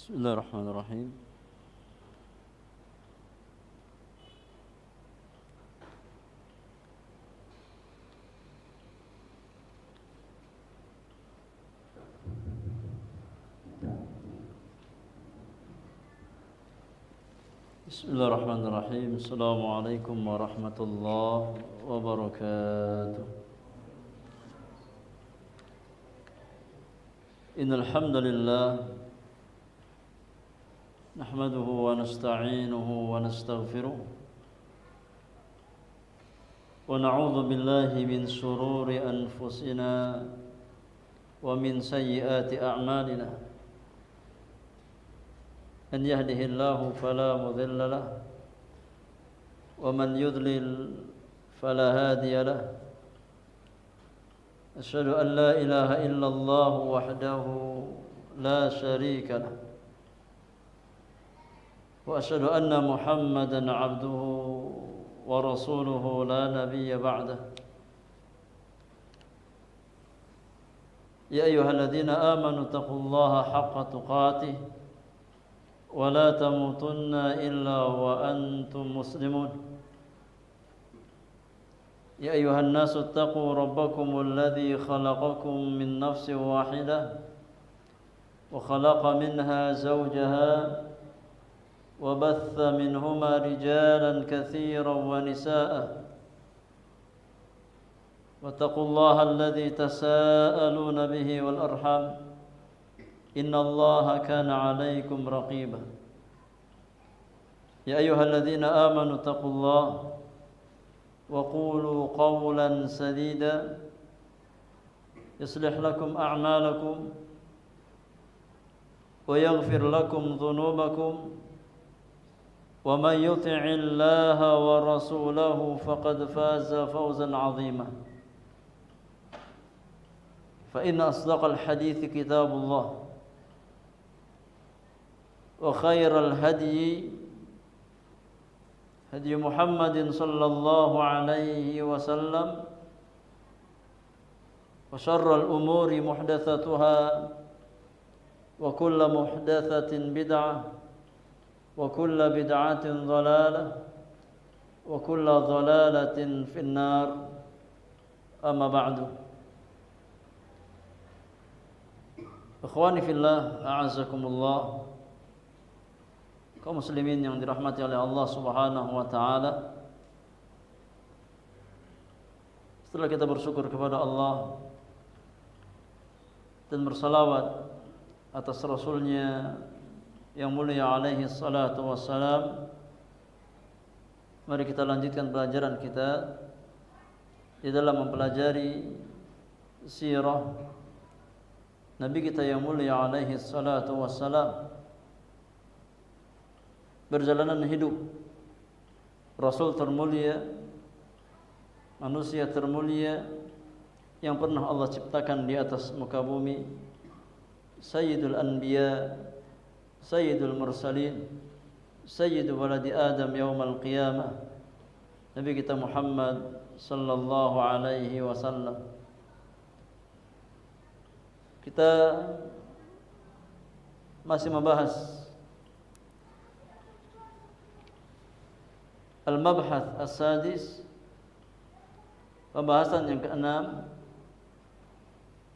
بسم الله الرحمن الرحيم. بسم الله الرحمن الرحيم. السلام عليكم ورحمة الله وبركاته. إن الحمد لله نحمده ونستعينه ونستغفره ونعوذ بالله من شرور أنفسنا ومن سيئات أعمالنا. من يهده الله فلا مضل له ومن يضلل فلا هادي له. أشهد أن لا إله إلا الله وحده لا شريك له وأشهد أن محمدا عبده ورسوله لا نبي بعده. يا أيها الذين آمنوا اتقوا الله حق تقاته ولا تموتن إلا وأنتم مسلمون. يا أيها الناس اتقوا ربكم الذي خلقكم من نفس واحدة وخلق منها زوجها وبث منهما رجالا كثيرا ونساء واتقوا الله الذي تساءلون به والأرحام إن الله كان عليكم رقيبا. يا أيها الذين آمنوا اتقوا الله وقولوا قولا سديدا يصلح لكم أعمالكم ويغفر لكم ذنوبكم ومن يطع الله ورسوله فقد فاز فوزا عظيما. فإن أصدق الحديث كتاب الله وخير الهدي هدي محمد صلى الله عليه وسلم وشر الأمور محدثاتها وكل محدثة بدعة وكل بدعة ضلالة وكل ضلالة في النار. أما بعد. Ikhwani fillah, a'azakumullah, kaum muslimin yang dirahmati oleh Allah Subhanahu wa taala. Setelah kita bersyukur kepada Allah dan bersalawat atas Rasulnya yang mulia alaihi salatu wassalam, mari kita lanjutkan pelajaran kita di dalam mempelajari sirah Nabi kita yang mulia alaihi salatu wassalam, perjalanan hidup Rasul termulia, manusia termulia yang pernah Allah ciptakan di atas muka bumi, Sayyidul Anbiya, Sayyidul Mursalin, Sayyidu waladi Adam yaumal qiyamah, Nabi kita Muhammad sallallahu alaihi wasallam. Kita masih membahas Al-Mabhath As-Sadis, pembahasan yang keenam,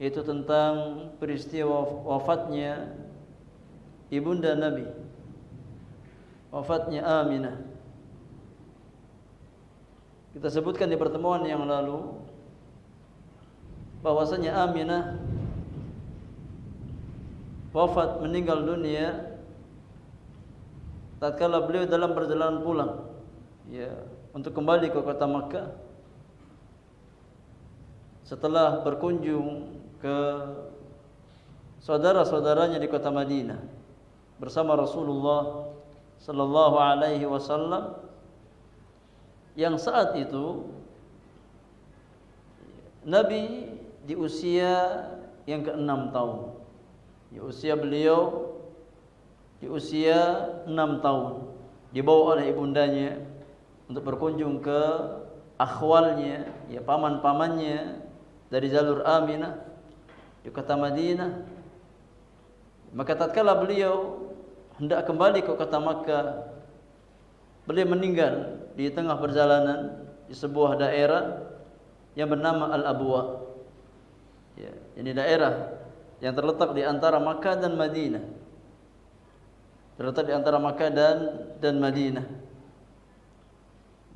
yaitu tentang peristiwa wafatnya ibunda Nabi, wafatnya Aminah. Kita sebutkan di pertemuan yang lalu bahwasanya Aminah wafat, meninggal dunia tatkala beliau dalam perjalanan pulang untuk kembali ke kota Makkah setelah berkunjung ke saudara-saudaranya di kota Madinah bersama Rasulullah sallallahu alaihi wasallam, yang saat itu Nabi di usia yang ke-6 tahun. Di usia beliau di usia 6 tahun dibawa oleh ibundanya untuk berkunjung ke akhwalnya, paman-pamannya dari jalur Aminah di kota Madinah. Maka tatkala beliau hendak kembali ke kota Makkah. Beliau meninggal di tengah perjalanan di sebuah daerah yang bernama Al-Abwa. Ya, ini daerah yang terletak di antara Makkah dan Madinah. Terletak di antara Makkah dan Madinah.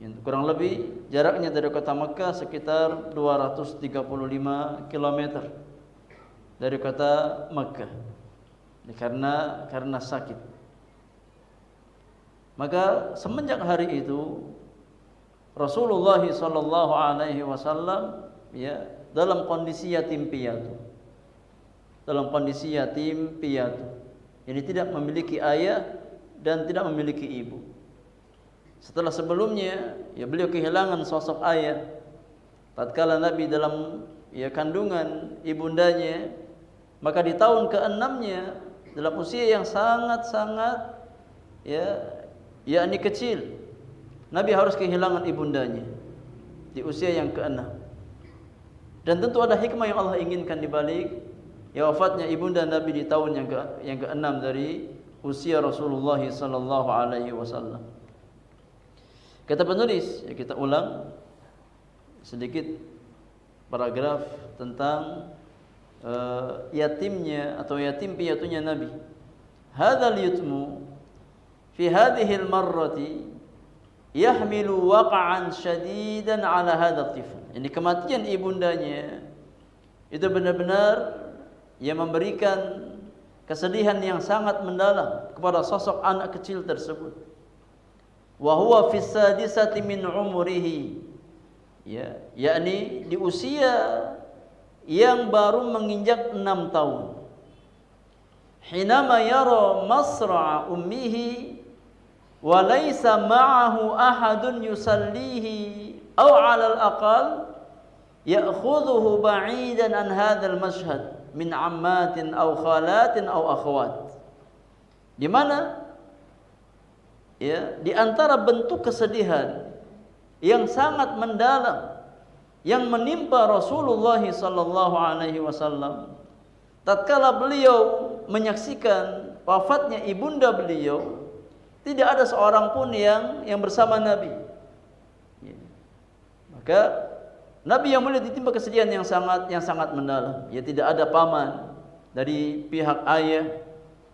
Yang kurang lebih jaraknya dari kota Makkah sekitar 235 km dari kota Makkah. Karena sakit. Maka semenjak hari itu Rasulullah sallallahu alaihi wasallam ya dalam kondisi yatim piatu. Dalam kondisi yatim piatu. Ini tidak memiliki ayah dan tidak memiliki ibu. Setelah sebelumnya ya beliau kehilangan sosok ayah. Tatkala Nabi dalam ya kandungan ibundanya, maka di tahun ke-6-nya dalam usia yang sangat-sangat yakni kecil, Nabi harus kehilangan ibundanya di usia yang ke-6. Dan tentu ada hikmah yang Allah inginkan di balik ya wafatnya ibunda Nabi di tahun yang ke-6 dari usia Rasulullah sallallahu alaihi wasallam. Kata penulis, ya kita ulang sedikit paragraf tentang yatimnya atau yatim piatunya Nabi. Hadzal yutmu fi hadhihi al-marrati yahmilu waqa'an shadidan ala hadzal tifl. Ini kematian ibundanya itu benar-benar yang memberikan kesedihan yang sangat mendalam kepada sosok anak kecil tersebut. Wa huwa fi sadisati min umrihi, ya, yakni di usia yang baru menginjak 6 tahun. Hinama yara masra'a ummihi wa laysa ma'ahu ahadun yusallihi aw 'ala al-aqal ya'khudhuhu ba'idan an hadzal mashhad min ammatin aw khalatin aw akhwat. Di mana ya di antara bentuk kesedihan yang sangat mendalam yang menimpa Rasulullah sallallahu alaihi wasallam tatkala beliau menyaksikan wafatnya ibunda beliau, tidak ada seorang pun yang bersama Nabi. Ya. Maka Nabi yang mulia ditimpa kesedihan yang sangat mendalam. Ya, tidak ada paman dari pihak ayah,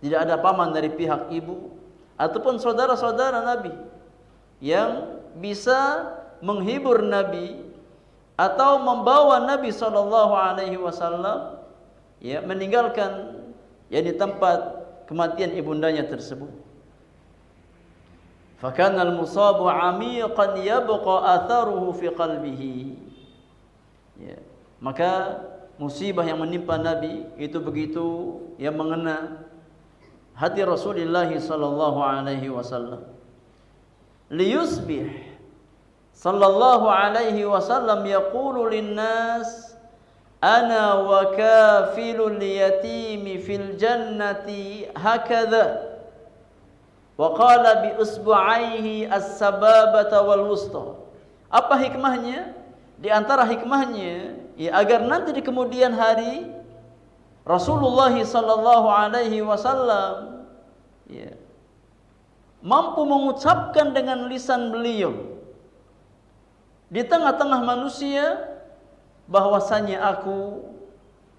tidak ada paman dari pihak ibu, ataupun saudara-saudara Nabi yang bisa menghibur Nabi atau membawa Nabi sallallahu alaihi wasallam ya meninggalkan ya di tempat kematian ibundanya tersebut. Fakana al-musabu 'amiqan yabqa atharuhu fi qalbihi. Ya, maka musibah yang menimpa Nabi itu begitu yang mengena hati Rasulullah sallallahu alaihi wasallam. Liyusbih sallallahu alaihi wasallam yaqulu linnas ana wa kafilul yatimi fil jannati hakadha wa qala bi usbu'aihi as-sababata wal wusta. Apa hikmahnya? Di antara hikmahnya ya agar nanti di kemudian hari Rasulullah sallallahu alaihi wasallam ya mampu mengucapkan dengan lisan beliau di tengah-tengah manusia bahwasanya aku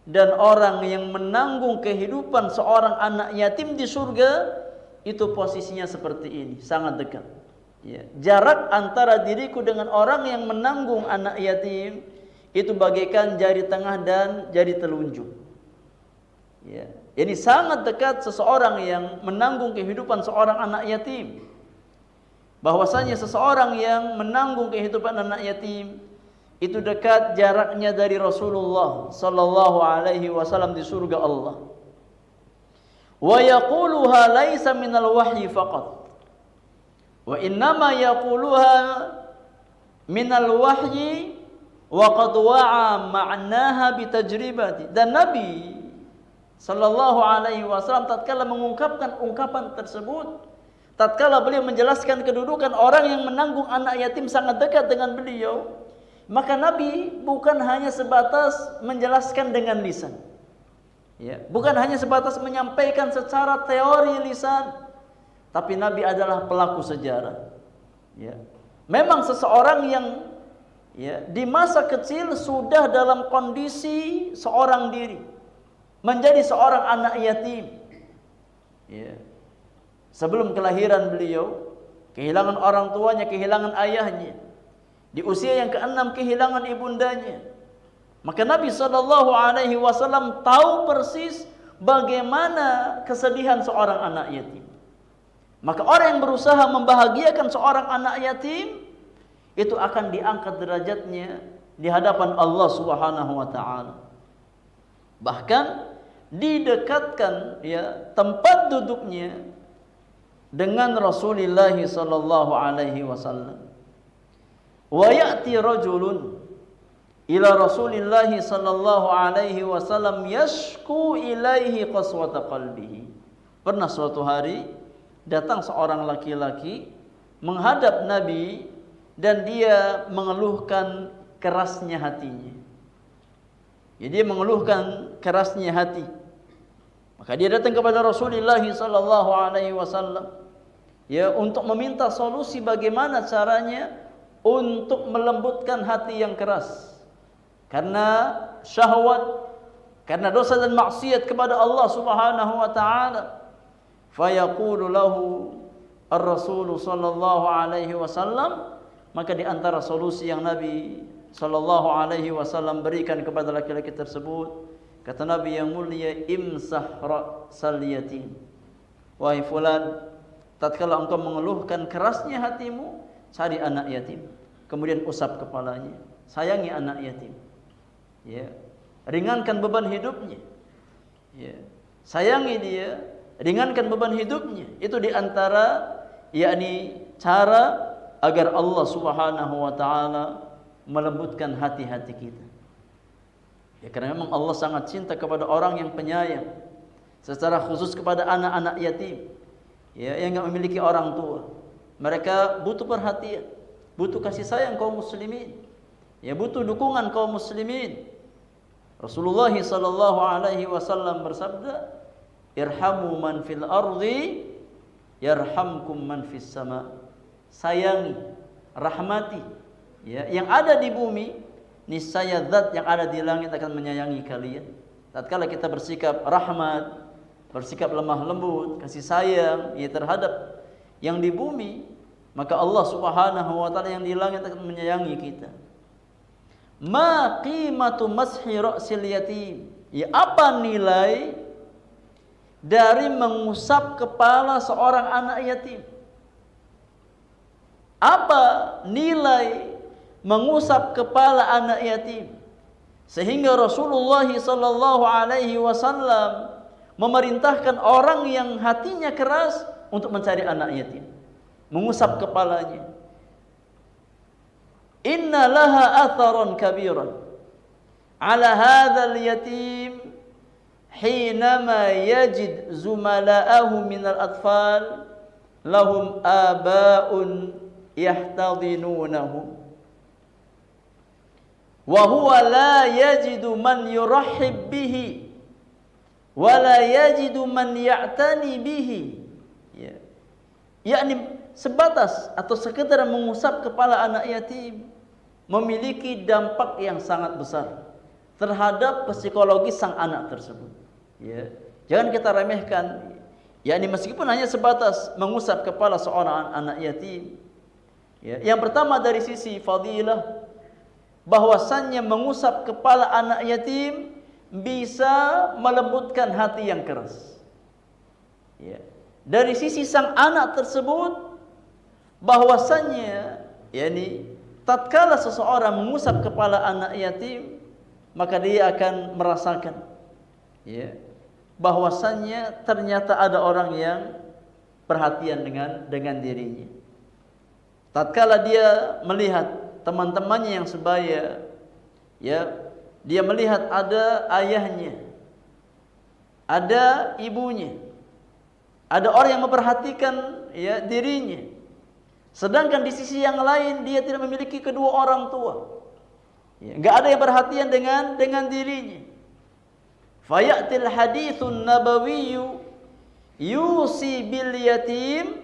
dan orang yang menanggung kehidupan seorang anak yatim di surga itu posisinya seperti ini, sangat dekat. Ya, jarak antara diriku dengan orang yang menanggung anak yatim itu bagaikan jari tengah dan jari telunjuk. Ya, ini sangat dekat seseorang yang menanggung kehidupan seorang anak yatim. Bahwasanya seseorang yang menanggung kehidupan anak yatim itu dekat jaraknya dari Rasulullah sallallahu alaihi wasallam di surga Allah. Wa yaquluha laisa minal wahyi faqat. Wa innama yaquluha minal wahyi wa qad wa'a ma'naha bitajribati. Dan Nabi sallallahu alaihi wasallam tatkala mengungkapkan ungkapan tersebut, tatkala beliau menjelaskan kedudukan orang yang menanggung anak yatim sangat dekat dengan beliau, maka Nabi bukan hanya sebatas menjelaskan dengan lisan. Ya, bukan hanya sebatas menyampaikan secara teori lisan, tapi Nabi adalah pelaku sejarah. Ya. Memang seseorang yang di masa kecil sudah dalam kondisi seorang diri, menjadi seorang anak yatim. Ya. Sebelum kelahiran beliau, kehilangan orang tuanya, kehilangan ayahnya. Di usia yang ke-6 kehilangan ibundanya. Maka Nabi SAW tahu persis bagaimana kesedihan seorang anak yatim. Maka orang yang berusaha membahagiakan seorang anak yatim, itu akan diangkat derajatnya di hadapan Allah Subhanahu wa taala. Bahkan didekatkan tempat duduknya dengan Rasulullah sallallahu alaihi wasallam. Wa ya'ti rajulun ila Rasulillah sallallahu alaihi wasallam yashku ilaihi qaswata qalbihi. Pernah suatu hari datang seorang laki-laki menghadap Nabi dan dia mengeluhkan kerasnya hatinya. Jadi dia mengeluhkan kerasnya hati. Maka dia datang kepada Rasulullah sallallahu alaihi wasallam untuk meminta solusi bagaimana caranya untuk melembutkan hati yang keras. Karena syahwat, karena dosa dan maksiat kepada Allah Subhanahu wa taala. Fayaqulu lahu ar-rasul sallallahu alaihi wasallam, maka di antara solusi yang Nabi sallallahu alaihi wasallam berikan kepada laki-laki tersebut, kata Nabi yang mulia, imsah ra'sal yatim. Wahai fulan, tatkala engkau mengeluhkan kerasnya hatimu, cari anak yatim, kemudian usap kepalanya, sayangi anak yatim. Ya, ringankan beban hidupnya. Ya, sayangi dia, ringankan beban hidupnya. Itu diantara cara agar Allah Subhanahu wa taala melembutkan hati-hati kita. Ya, karena memang Allah sangat cinta kepada orang yang penyayang, secara khusus kepada anak-anak yatim, yang enggak memiliki orang tua. Mereka butuh perhatian, butuh kasih sayang kaum muslimin, butuh dukungan kaum muslimin. Rasulullah sallallahu alaihi wasallam bersabda, irhamu man fil ardi yarhamkum man fis sama. Sayangi, rahmati yang ada di bumi, niscaya zat yang ada di langit akan menyayangi kalian. Tatkala kita bersikap rahmat, bersikap lemah lembut, kasih sayang terhadap yang di bumi, maka Allah Subhanahu wa taala yang di langit akan menyayangi kita. Ma qimatu mashi ra'sil yatim? Apa nilai dari mengusap kepala seorang anak yatim? Apa nilai mengusap kepala anak yatim? Sehingga Rasulullah sallallahu alaihi wasallam memerintahkan orang yang hatinya keras untuk mencari anak yatim, mengusap kepalanya. Inna laha atharan kabiran ala hadzal yatim hinama yajid zumala'ahu minal atfal lahum aba'un yahtadinunahum wa huwa la yajidu man yurahhib bihi wa la yajidu man ya'tani bihi. Yakni sebatas atau sekedar mengusap kepala anak yatim memiliki dampak yang sangat besar terhadap psikologi sang anak tersebut. Jangan kita remehkan. Meskipun hanya sebatas mengusap kepala seorang anak yatim. Yang pertama dari sisi fadilah, bahwasannya mengusap kepala anak yatim bisa melembutkan hati yang keras. Dari sisi sang anak tersebut, bahwasannya tatkala seseorang mengusap kepala anak yatim, maka dia akan merasakan bahwasannya ternyata ada orang yang perhatian dengan dirinya. Tatkala dia melihat teman-temannya yang sebaya, dia melihat ada ayahnya, ada ibunya, ada orang yang memperhatikan dirinya. Sedangkan di sisi yang lain dia tidak memiliki kedua orang tua. Enggak ada yang perhatian dengan dirinya. Fayatil haditsun nabawiyyu yusi bil yatim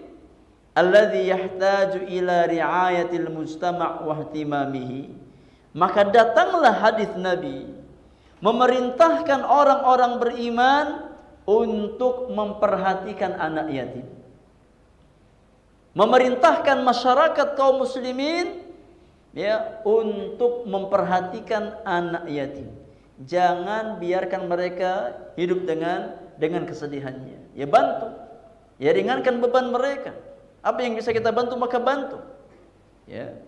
alladhi yahtaju ila riayatil mujtama' wa ihtimamihi, maka datanglah hadis Nabi memerintahkan orang-orang beriman untuk memperhatikan anak yatim, memerintahkan masyarakat kaum muslimin ya untuk memperhatikan anak yatim. Jangan biarkan mereka hidup dengan kesedihannya. Ya bantu, ya ringankan beban mereka. Apa yang bisa kita bantu maka bantu. Ya.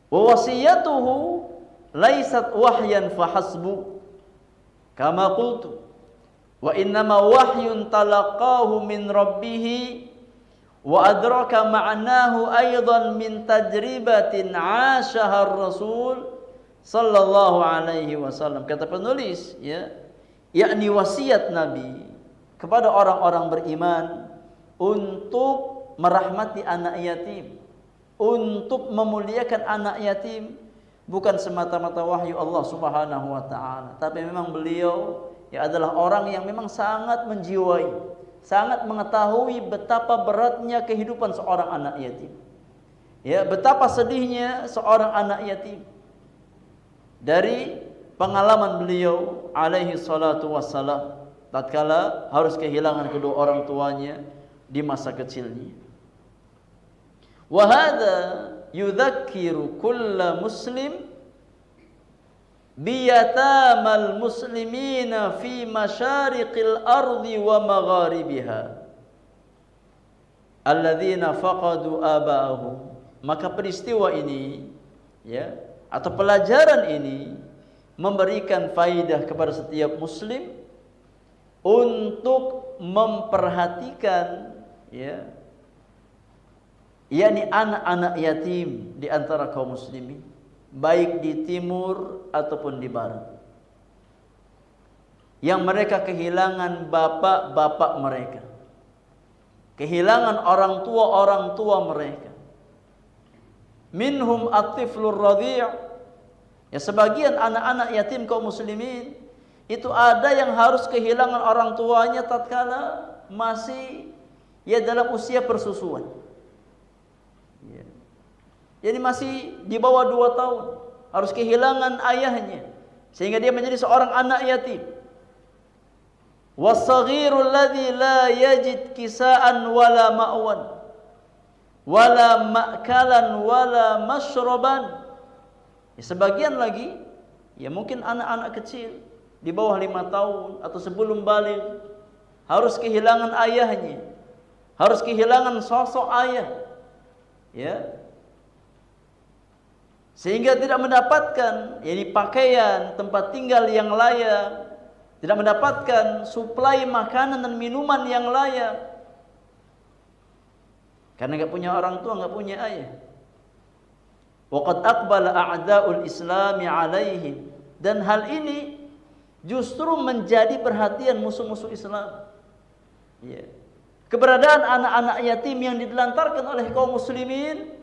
Wa wasiyatuhu laisat wahyan fahasbu. Kama qultu. Wa innama wahyun talaqahu min rabbih wa adraka ma'nahu aidan min tajribatin 'ashaha ar-rasul sallallahu alaihi wasallam. Kata penulis ya, yakni wasiat Nabi kepada orang-orang beriman untuk merahmati anak yatim, untuk memuliakan anak yatim, bukan semata-mata wahyu Allah Subhanahu wa taala, tapi memang beliau ya adalah orang yang memang sangat menjiwai, sangat mengetahui betapa beratnya kehidupan seorang anak yatim. Ya, betapa sedihnya seorang anak yatim. Dari pengalaman beliau alaihi salatu wassalam tatkala harus kehilangan kedua orang tuanya di masa kecilnya. Wa hadza yudzakiru kulla muslim biyatamal muslimina fi masyariqil ardi wa magharibiha alladzina faqadu aba'ahum. Maka peristiwa ini ya atau pelajaran ini memberikan faidah kepada setiap muslim untuk memperhatikan ya yakni anak-anak yatim di antara kaum muslimin, baik di timur ataupun di barat, yang mereka kehilangan bapak-bapak mereka, kehilangan orang tua mereka. Minhum at-tiflur radhi', ya sebagian anak-anak yatim kaum muslimin itu ada yang harus kehilangan orang tuanya tatkala masih ya dalam usia persusuan. Ya. Jadi masih di bawah 2 tahun harus kehilangan ayahnya sehingga dia menjadi seorang anak yatim. Was-saghirul ladzi la yajid kisaan wala ma'wan wala ma'kalan wala mashraban. Ya, sebagian lagi ya mungkin anak-anak kecil di bawah 5 tahun atau sebelum baligh harus kehilangan ayahnya, harus kehilangan sosok ayah ya, sehingga tidak mendapatkan yakni pakaian, tempat tinggal yang layak, tidak mendapatkan suplai makanan dan minuman yang layak. Karena enggak punya orang tua, enggak punya ayah. Waqad aqbala a'da'ul islami 'alaihim, dan hal ini justru menjadi perhatian musuh-musuh Islam. Ya. Keberadaan anak-anak yatim yang ditelantarkan oleh kaum muslimin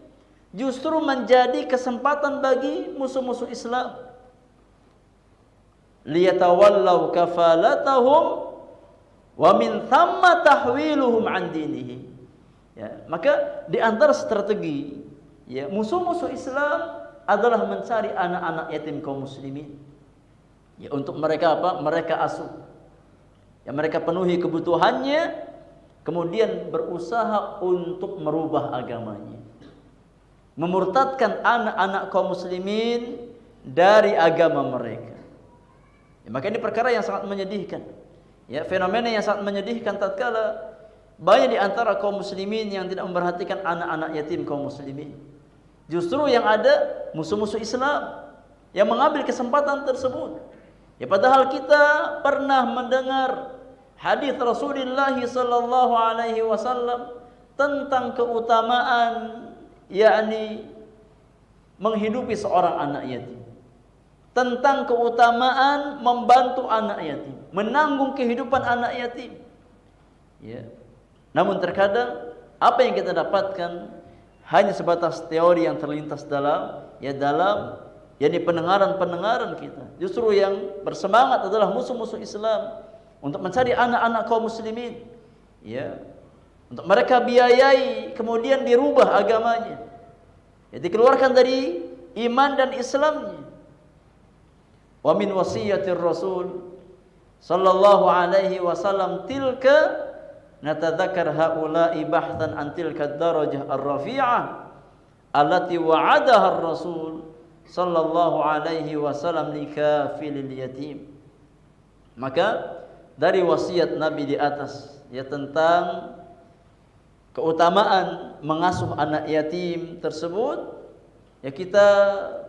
justru menjadi kesempatan bagi musuh-musuh Islam. Liyatawallau kafalatahum wa min thamma tahwiluhum an dinihim. Ya, maka di antara strategi ya musuh-musuh Islam adalah mencari anak-anak yatim kaum muslimin. Ya, untuk mereka apa? Mereka asuh. Ya, mereka penuhi kebutuhannya, kemudian berusaha untuk merubah agamanya. Memurtadkan anak-anak kaum muslimin dari agama mereka. Ya, maka ini perkara yang sangat menyedihkan. Ya, fenomena yang sangat menyedihkan tatkala banyak di antara kaum muslimin yang tidak memperhatikan anak-anak yatim kaum muslimin. Justru yang ada musuh-musuh Islam yang mengambil kesempatan tersebut. Ya, padahal kita pernah mendengar hadis Rasulullah sallallahu alaihi wasallam tentang keutamaan yakni menghidupi seorang anak yatim. Tentang keutamaan membantu anak yatim, menanggung kehidupan anak yatim. Ya. Namun terkadang apa yang kita dapatkan hanya sebatas teori yang terlintas dalam yakni pendengaran kita. Justru yang bersemangat adalah musuh-musuh Islam untuk mencari anak-anak kaum muslimin, ya, Untuk mereka biayai, kemudian dirubah agamanya. Ya, dikeluarkan dari iman dan Islamnya. Wa min wasiyatir Rasul sallallahu alaihi wasallam tilka natadzakkar haula'i bahthan an tilka darajah ar-rafi'ah allati wa'adaha ar-Rasul sallallahu alaihi wasallam likafilil yatim. Maka dari wasiat Nabi di atas ya tentang keutamaan mengasuh anak yatim tersebut, ya kita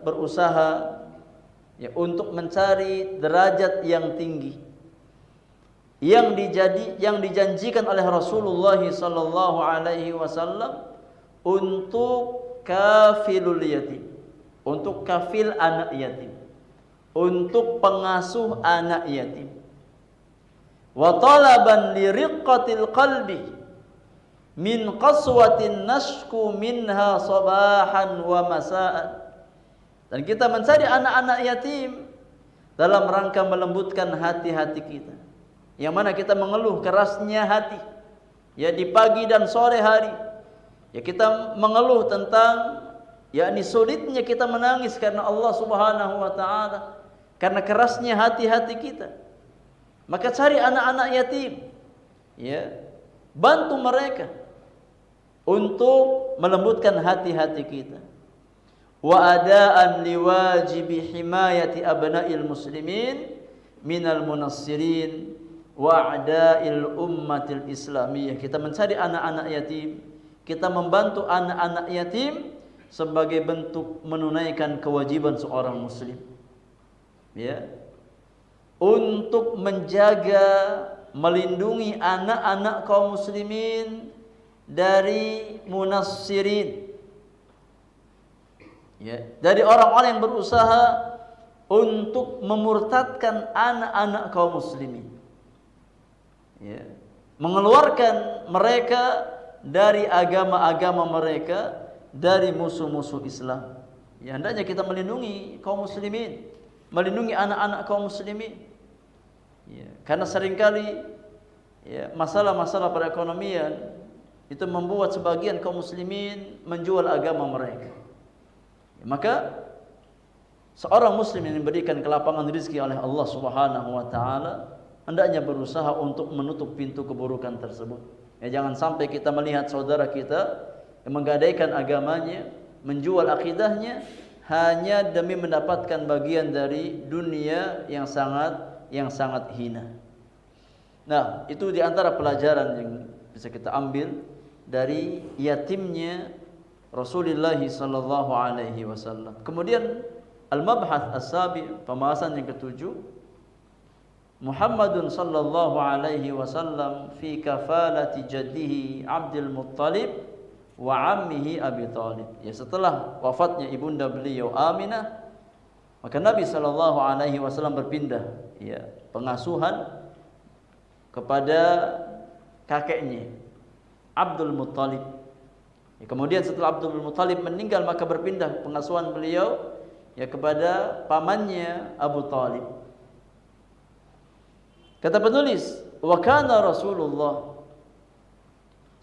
berusaha ya untuk mencari derajat yang tinggi yang dijanjikan oleh Rasulullah sallallahu alaihi wasallam untuk kafilul yatim, untuk kafil anak yatim, untuk pengasuh anak yatim. Wa talaban li riqqatil qalbi min qaswatin nashku minha sabahan wa masaan. Dan kita mencari anak-anak yatim dalam rangka melembutkan hati-hati kita, yang mana kita mengeluh kerasnya hati ya di pagi dan sore hari. Ya kita mengeluh tentang yakni sulitnya kita menangis karena Allah Subhanahu wa taala, karena kerasnya hati-hati kita. Maka cari anak-anak yatim, ya, bantu mereka untuk melembutkan hati-hati kita. Wa adaan liwajibi himayati abna'il muslimin minal munassirin wa a'da'il ummatil islamiyah. Kita mencari anak-anak yatim, kita membantu anak-anak yatim sebagai bentuk menunaikan kewajiban seorang muslim, ya, untuk menjaga, melindungi anak-anak kaum muslimin dari munassirin, ya, dari orang-orang yang berusaha untuk memurtadkan anak-anak kaum muslimin, ya, mengeluarkan mereka dari agama-agama mereka, dari musuh-musuh Islam. Ya, hendaknya kita melindungi kaum muslimin, melindungi anak-anak kaum muslimin, ya, karena seringkali ya, masalah-masalah perekonomian itu membuat sebagian kaum muslimin menjual agama mereka. Ya, maka seorang muslim yang diberikan kelapangan rezeki oleh Allah Subhanahu wa taala hendaknya berusaha untuk menutup pintu keburukan tersebut. Ya, jangan sampai kita melihat saudara kita yang menggadaikan agamanya, menjual akidahnya hanya demi mendapatkan bagian dari dunia yang sangat hina. Nah, itu di antara pelajaran yang bisa kita ambil dari yatimnya Rasulullah sallallahu alaihi wasallam. Kemudian al-mabhath as-sabi, pembahasan yang ketujuh, Muhammadun sallallahu alaihi wasallam fi kafalati jaddihi Abdul Muttalib wa ammihi Abi Thalib. Ya, setelah wafatnya ibunda beliau Aminah, maka Nabi sallallahu alaihi wasallam berpindah ya pengasuhan kepada kakeknya Abdul Muttalib. Ya, kemudian setelah Abdul Muttalib meninggal, maka berpindah pengasuhan beliau ya kepada pamannya Abu Thalib. Kata penulis, wa kana Rasulullah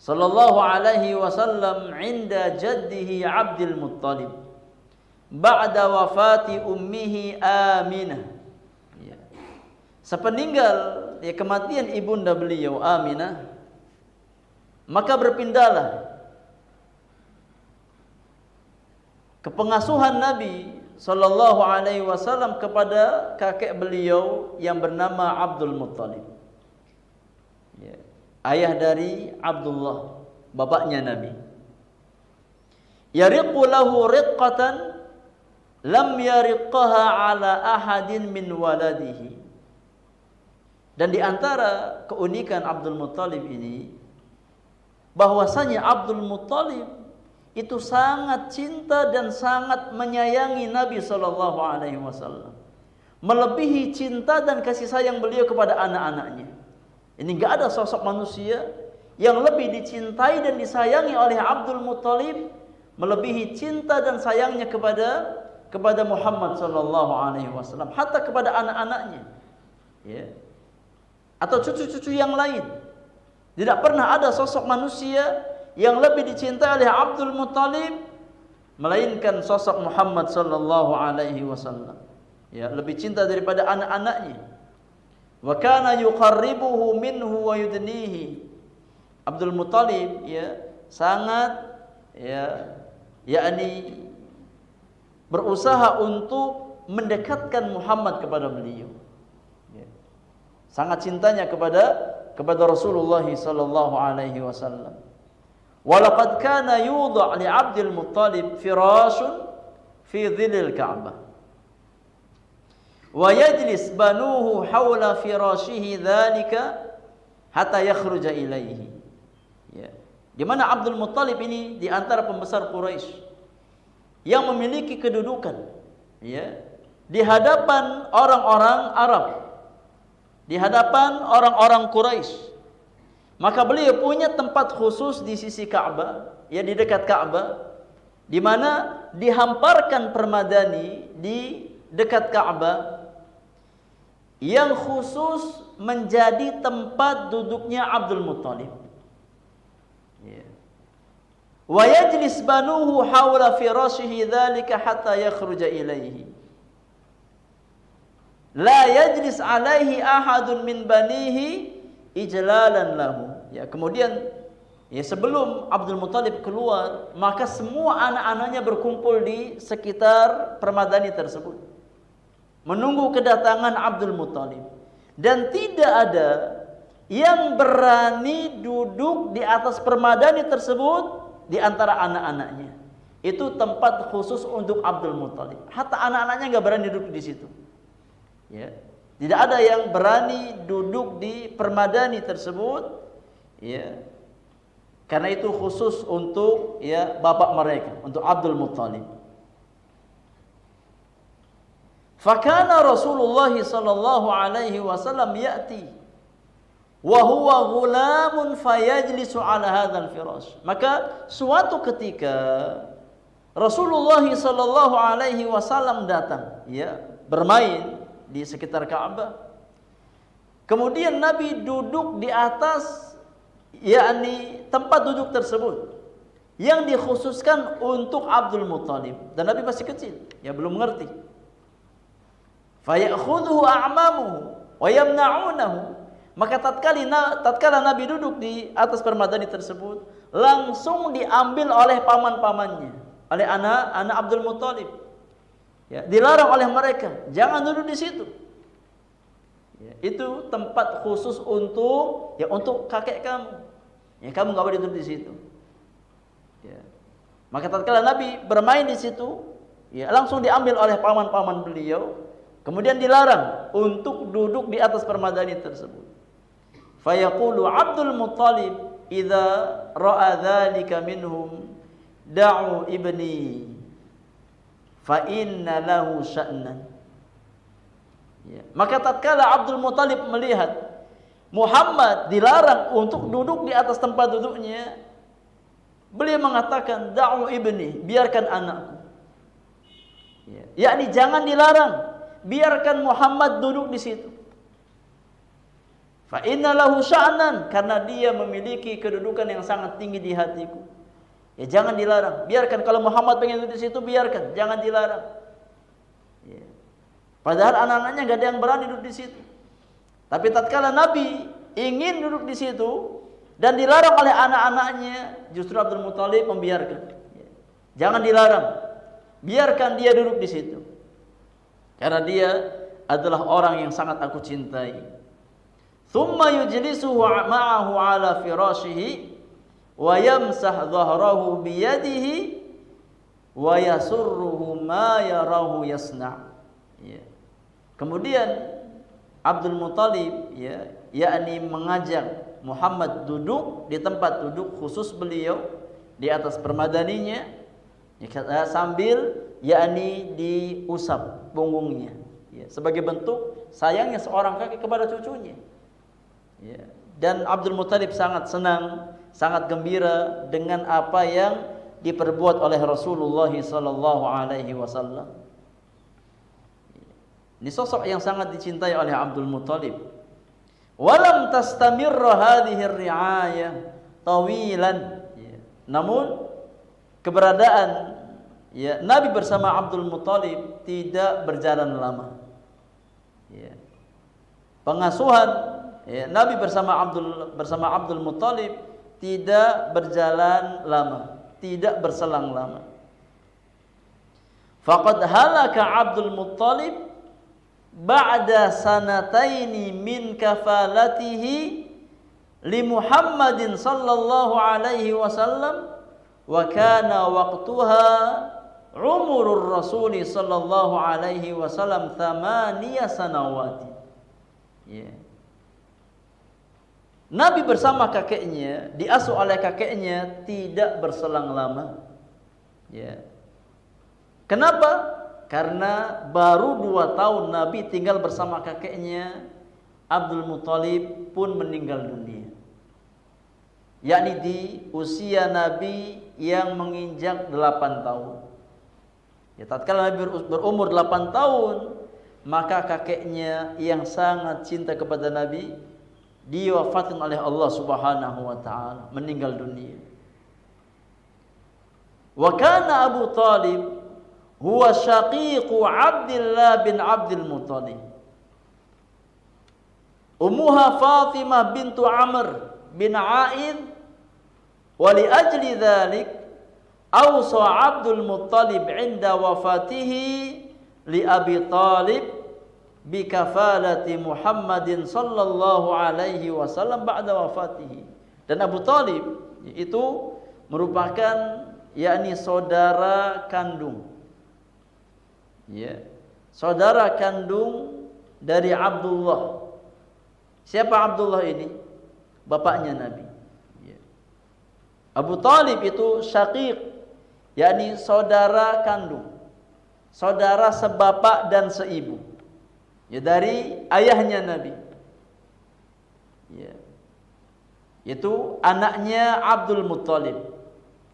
sallallahu alaihi wasallam inda jaddihi Abdul Muttalib ba'da wafati ummihi Aminah. Ya. Sepeninggal ya kematian ibunda beliau Aminah, maka berpindahlah kepengasuhan Nabi sallallahu alaihi wasallam kepada kakek beliau yang bernama Abdul Muttalib. Ya. Ayah dari Abdullah, bapaknya Nabi. Yariqu lahu riqqatan lam yariqaha ala ahadin min waladihi. Dan di antara keunikan Abdul Muttalib ini, bahwasanya Abdul Muttalib itu sangat cinta dan sangat menyayangi Nabi sallallahu alaihi wasallam, melebihi cinta dan kasih sayang beliau kepada anak-anaknya. Ini enggak ada sosok manusia yang lebih dicintai dan disayangi oleh Abdul Muttalib melebihi cinta dan sayangnya kepada Muhammad sallallahu alaihi wasallam, hatta kepada anak-anaknya, ya, atau cucu-cucu yang lain. Tidak pernah ada sosok manusia yang lebih dicintai oleh Abdul Muttalib melainkan sosok Muhammad sallallahu alaihi wasallam. Ya, lebih cinta daripada anak-anaknya. Wa kana yuqarribuhu minhu wa yudnihi. Abdul Muttalib ya sangat yakni berusaha untuk mendekatkan Muhammad kepada beliau. Ya. Sangat cintanya kepada Rasulullah sallallahu alaihi wasallam. Walaqad kana yudha' li 'Abdil Muttalib firashun fi dhillil Ka'bah. Wa yajlis banuhu hawla firashihi dzalika hatta yakhruja ilaihi. Ya. Di mana Abdul Muttalib ini di antara pembesar Quraisy yang memiliki kedudukan ya di hadapan orang-orang Arab, di hadapan orang-orang Quraisy. Maka beliau punya tempat khusus di sisi Ka'bah, ya di dekat Ka'bah, di mana dihamparkan permadani di dekat Ka'bah yang khusus menjadi tempat duduknya Abdul Muttalib. Ya. Wa yajlis banuhu hawla firashihi dzalika hatta yakhruja ilaihi. La yajlis alaihi ahadun min banihi ijlalan lahu. Ya, kemudian ya sebelum Abdul Muttalib keluar, maka semua anak-anaknya berkumpul di sekitar permadani tersebut menunggu kedatangan Abdul Muttalib, dan tidak ada yang berani duduk di atas permadani tersebut di antara anak-anaknya. Itu tempat khusus untuk Abdul Muttalib. Hatta anak-anaknya nggak berani duduk di situ. Ya. Tidak ada yang berani duduk di permadani tersebut, ya, karena itu khusus untuk ya bapak mereka, untuk Abdul Muttalib. Fakana Rasulullah sallallahu alaihi wasallam ya'ti wa huwa ghulamun fayajlisu ala hadzal firash. Maka suatu ketika Rasulullah sallallahu alaihi wasallam datang, ya, bermain di sekitar Ka'bah. Kemudian Nabi duduk di atas yakni tempat duduk tersebut yang dikhususkan untuk Abdul Muttalib, dan Nabi masih kecil, ya belum mengerti. Fayakhudhu a'mamuhu wa yamna'unahu. Maka tatkala Nabi duduk di atas permadani tersebut, langsung diambil oleh paman-pamannya, oleh anak-anak Abdul Muttalib. Ya, dilarang oleh mereka, jangan duduk di situ. Ya, itu tempat khusus untuk kakek kamu. Ya, kamu nggak boleh duduk di situ. Ya. Maka tatkala Nabi bermain di situ, ya langsung diambil oleh paman-paman beliau, kemudian dilarang untuk duduk di atas permadani tersebut. Fayaqulu Abdul Muttalib idza ra'a dzalika minhum da'u ibni fa inna lahu sya'nan. Ya. Maka tatkala Abdul Muttalib melihat Muhammad dilarang untuk duduk di atas tempat duduknya, beliau mengatakan, da'u ibni, biarkan anakku. Ya. Yakni jangan dilarang, biarkan Muhammad duduk di situ. Fa inna lahu sya'nan, karena dia memiliki kedudukan yang sangat tinggi di hatiku. Ya, jangan dilarang. Biarkan, kalau Muhammad pengen duduk di situ, biarkan, jangan dilarang. Ya. Padahal anak-anaknya gak ada yang berani duduk di situ. Tapi tatkala Nabi ingin duduk di situ dan dilarang oleh anak-anaknya, justru Abdul Muttalib membiarkan. Ya. Jangan dilarang, biarkan dia duduk di situ. Karena dia adalah orang yang sangat aku cintai. Thumma yujlisuhu ma'ahu ala firashihi wa yamsah dhahrahu biyadihi wa yasurruhu ma yarahu yasna'. Ya. Kemudian Abdul Muttalib ya, yakni mengajak Muhammad duduk di tempat duduk khusus beliau di atas permadaninya, ya, sambil yakni diusap punggungnya, ya, sebagai bentuk sayangnya seorang kakek kepada cucunya. Ya. Dan Abdul Muttalib sangat senang, sangat gembira dengan apa yang diperbuat oleh Rasulullah sallallahu alaihi wasallam. Ini sosok yang sangat dicintai oleh Abdul Muttalib. Walam tastamirra hadhihi ar-ri'ayah tawilan. Namun keberadaan Nabi bersama Abdul Muttalib tidak berjalan lama. Pengasuhan Nabi bersama Abdul Muttalib tidak berjalan lama, tidak berselang lama. Faqad halaka Abdul Muttalib ba'da sanataini min kafalatihi li Muhammadin sallallahu alaihi wasallam wa kana waqtuha umurur Rasul sallallahu alaihi wasallam 8 sanawati. Nabi bersama kakeknya, diasuh oleh kakeknya tidak berselang lama. Kenapa? Karena baru 2 tahun Nabi tinggal bersama kakeknya, Abdul Muttalib pun meninggal dunia. Yakni di usia Nabi yang menginjak 8 tahun. Tatkala Nabi berumur 8 tahun, maka kakeknya yang sangat cinta kepada Nabi diwafatkan oleh Allah Subhanahu wa taala, meninggal dunia. Wa kana Abu Talib huwa syaqiqu Abdullah bin Abdul Muttalib. Ummuha Fatimah bintu Amr bin A'id, wa li ajli dhalik awsa Abdul Muttalib 'inda wafatihi li Abi Talib bi kafalati Muhammadin sallallahu alaihi wasallam ba'da wafatihi. Dan Abu Talib itu merupakan yakni saudara kandung, saudara kandung dari Abdullah. Siapa Abdullah ini? Bapaknya Nabi. Abu Talib itu syaqiq, yakni saudara kandung, saudara sebapak dan seibu, dari ayahnya Nabi. Itu anaknya Abdul Muttalib,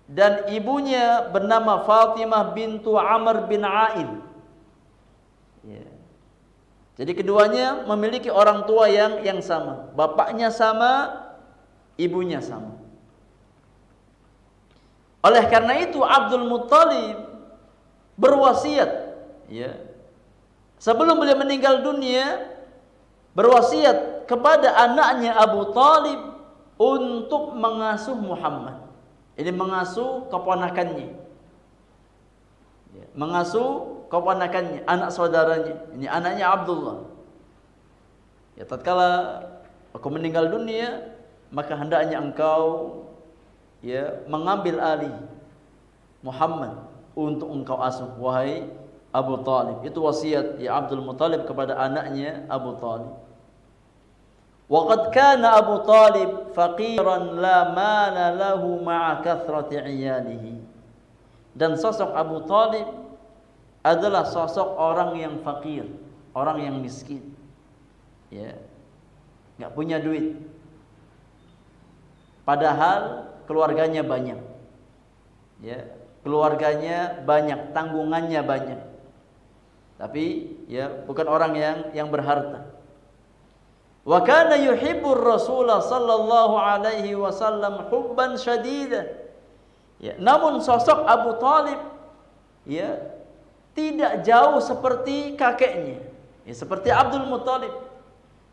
dan ibunya bernama Fatimah bintu Amr bin A'id. Jadi keduanya memiliki orang tua yang sama, bapaknya sama, ibunya sama. Oleh karena itu Abdul Muttalib berwasiat, sebelum beliau meninggal dunia, berwasiat kepada anaknya Abu Talib untuk mengasuh Muhammad. Ini mengasuh keponakannya, mengasuh keponakannya, anak saudaranya. Ini anaknya Abdullah. Tatkala aku meninggal dunia, maka hendaknya engkau mengambil alih Muhammad untuk engkau asuh, wahai Abu Talib. Itu wasiat Abdul Muttalib kepada anaknya Abu Talib. Waqad kana Abu Talib faqiran la mala lahu ma'a kathrati 'iyalihi. Dan sosok Abu Talib adalah sosok orang yang fakir, orang yang miskin. Enggak punya duit. Padahal keluarganya banyak. Keluarganya banyak, tanggungannya banyak. Tapi bukan orang yang berharta. Wa kana yuhibbur Rasul sallallahu alaihi wasallam hubban syadida. Namun sosok Abu Talib tidak jauh seperti kakeknya, seperti Abdul Muttalib.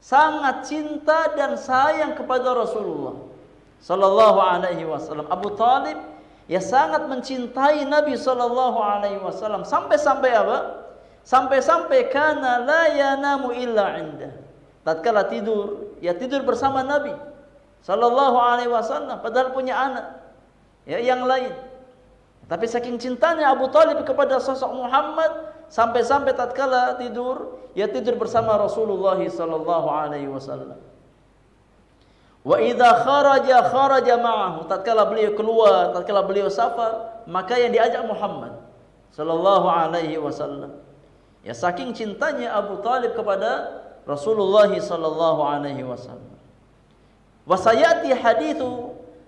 Sangat cinta dan sayang kepada Rasulullah sallallahu alaihi wasallam. Abu Talib sangat mencintai Nabi sallallahu alaihi wasallam, sampai-sampai apa? Sampai-sampai kana la yanamu illa 'inda. Tatkala tidur, tidur bersama Nabi sallallahu alaihi wasallam, padahal punya anak yang lain. Tapi saking cintanya Abu Talib kepada sosok Muhammad, sampai-sampai tatkala tidur, tidur bersama Rasulullah sallallahu alaihi wasallam. Wa idza kharaja ma'ahu. Tatkala beliau keluar, tatkala beliau safar, maka yang diajak Muhammad sallallahu alaihi wasallam. Saking cintanya Abu Talib kepada Rasulullah sallallahu alaihi wasallam. Wa sayati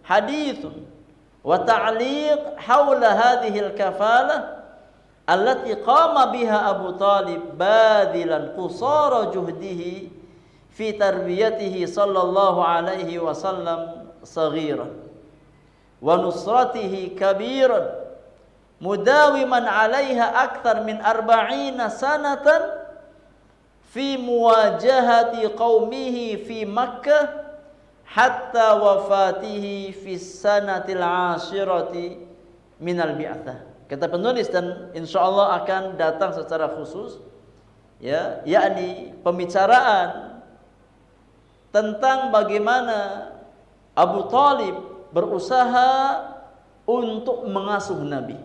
hadithun wa ta'liq haula hadhihi al-kafalah allati qama biha Abu Talib badilan qusara juhdihi fi tarbiyatihi sallallahu alaihi wasallam saghiran wa nusratihi kabiran mudawiman 'alaiha akthar min 40 sanatan fi muwajahati qaumihi fi Makkah hatta wafatihi fi sanatil 'ashirati minal bi'atsah. Kata penulis, dan insyaallah akan datang secara khusus ya, yakni pembicaraan tentang bagaimana Abu Talib berusaha untuk mengasuh Nabi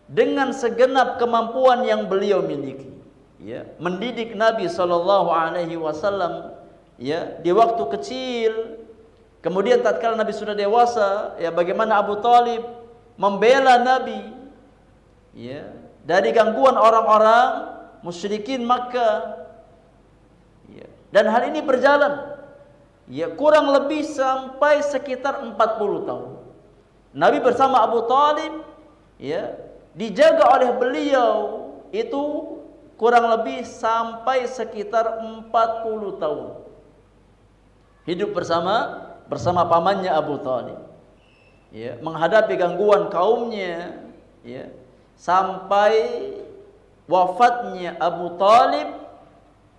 dengan segenap kemampuan yang beliau miliki, ya, mendidik Nabi sallallahu alaihi wasallam ya di waktu kecil. Kemudian tatkala Nabi sudah dewasa, ya, bagaimana Abu Talib membela Nabi ya dari gangguan orang-orang musyrikin Makkah. Ya. Dan hal ini berjalan ya kurang lebih sampai sekitar 40 tahun. Nabi bersama Abu Talib ya dijaga oleh beliau itu kurang lebih sampai sekitar 40 tahun. Hidup bersama pamannya Abu Talib. Ya, menghadapi gangguan kaumnya ya sampai wafatnya Abu Talib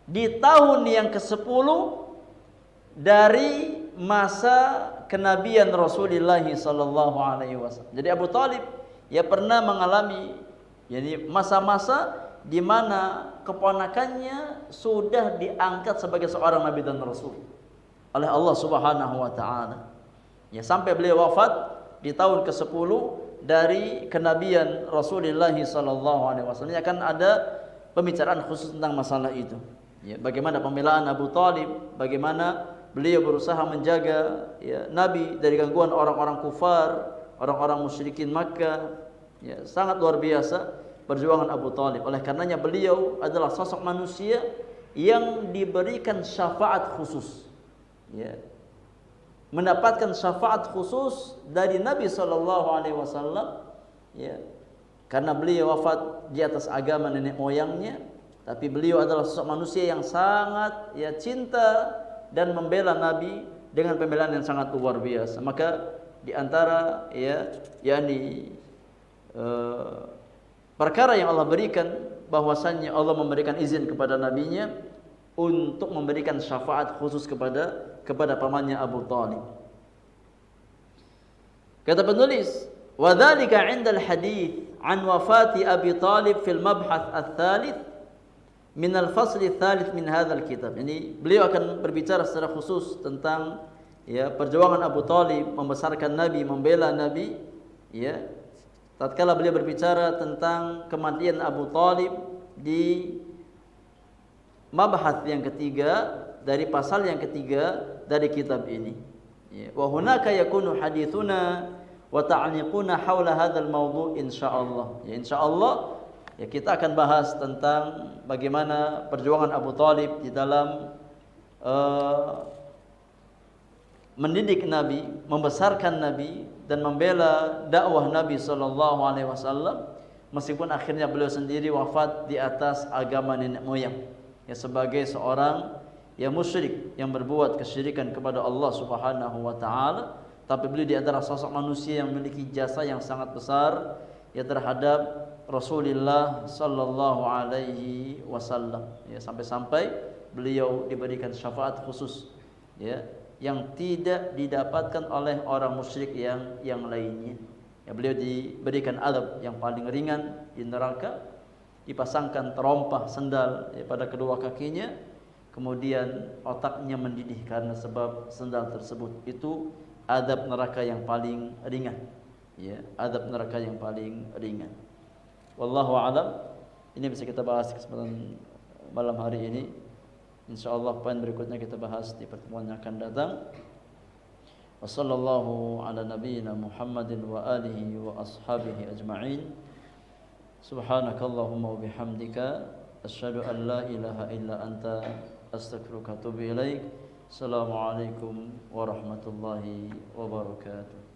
di tahun yang ke-10 dari masa kenabian Rasulullah sallallahu alaihi wasallam. Jadi Abu Talib ya pernah mengalami jadi masa-masa di mana keponakannya sudah diangkat sebagai seorang nabi dan rasul oleh Allah Subhanahu wa taala. Ya, sampai beliau wafat di tahun ke-10 dari kenabian Rasulullah sallallahu alaihi wasallam. Akan ada pembicaraan khusus tentang masalah itu. Ya, bagaimana pembelaan Abu Talib, bagaimana beliau berusaha menjaga ya Nabi dari gangguan orang-orang kufar, orang-orang musyrikin Makkah. Ya, sangat luar biasa perjuangan Abu Talib. Oleh karenanya beliau adalah sosok manusia yang diberikan syafaat khusus. Ya, mendapatkan syafaat khusus dari Nabi sallallahu alaihi wasallam ya. Karena beliau wafat di atas agama nenek moyangnya, tapi beliau adalah sosok manusia yang sangat ya cinta dan membela Nabi dengan pembelaan yang sangat luar biasa. Maka di antara ya yakni perkara yang Allah berikan, bahwasannya Allah memberikan izin kepada nabinya untuk memberikan syafaat khusus kepada pamannya Abu Talib. Kata penulis, wa dzalika 'inda al-hadits an wafati Abi Talib fil mabhath ats-tsalits min al-fasl ats-tsalits min hadzal kitab. Ini beliau akan berbicara secara khusus tentang ya perjuangan Abu Talib membesarkan Nabi, membela Nabi ya. Tatkala beliau berbicara tentang kematian Abu Talib di mabhath yang ketiga dari pasal yang ketiga dari kitab ini. Ya, wa hunaka yakunu hadithuna wa ta'liquna haula hadzal mawdu' insyaallah. Ya, insyaallah ya kita akan bahas tentang bagaimana perjuangan Abu Talib di dalam mendidik Nabi, membesarkan Nabi dan membela dakwah Nabi sallallahu alaihi wasallam, meskipun akhirnya beliau sendiri wafat di atas agama nenek moyang ya sebagai seorang yang musyrik yang berbuat kesyirikan kepada Allah Subhanahu wa taala. Tapi beliau di antara sosok manusia yang memiliki jasa yang sangat besar ya terhadap Rasulullah sallallahu alaihi wasallam ya, sampai-sampai beliau diberikan syafaat khusus ya yang tidak didapatkan oleh orang musyrik yang lainnya. Ya, beliau diberikan azab yang paling ringan di neraka, dipasangkan terompah sendal ya, pada kedua kakinya, kemudian otaknya mendidih karena sebab sendal tersebut. Itu azab neraka yang paling ringan. Ya, azab neraka yang paling ringan. Wallahu a'lam. Ini bisa kita bahas di kesempatan malam hari ini. InsyaAllah poin berikutnya kita bahas di pertemuan yang akan datang. Wa sallallahu ala nabiyyina Muhammadin wa alihi wa ashabihi ajma'in. Subhanakallahumma wa bihamdika asyhadu an la ilaha illa anta astaghfiruka wa atubu ilaik. Assalamualaikum warahmatullahi wabarakatuh.